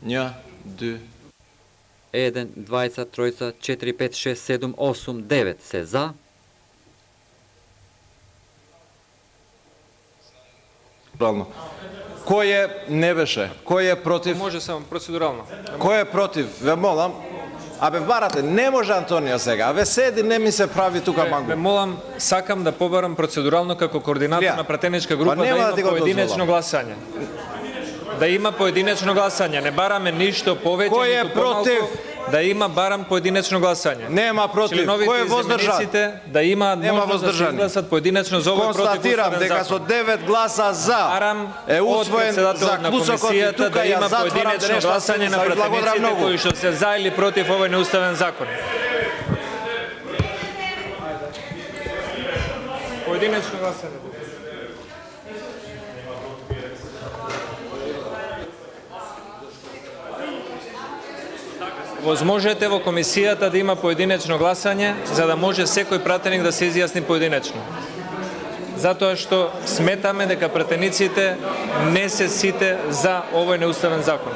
Një, dy, 1, 2, 3, 4, 5, 6, 7, 8, 9 се за. правилно. Кој е не беше? Кој е против? Може само процедурално. Кој е против? Ве молам. Абе барате, не може Антонија сега. Абе седи, не ми се прави тука Ве мангу. молам, сакам да побарам процедурално како координатор Лија. на пратеничка Па група да нема да има ти го поединечно дозволам. гласање. Да има поединечно гласање, не бараме ништо повеќе, Кој е ниту помалку, против? да има барам поединечно гласање. Нема против. Членовите Кој е и воздржан? замениците да има Нема можност да се воздржани. изгласат поединечно за овој Констатирам противуставен дека со закон. 9 гласа за Барам е од усвоен председателот на заклучокот и комисијата тука да ја има затварам поединечно денешната гласање на седница. Ви благодарам пратениците многу. кои што се за или против овој неуставен закон. Поединечно гласање. Возможете во комисијата да има поединечно гласање, за да може секој пратеник да се изјасни поединечно. Затоа што сметаме дека пратениците не се сите за овој неуставен закон.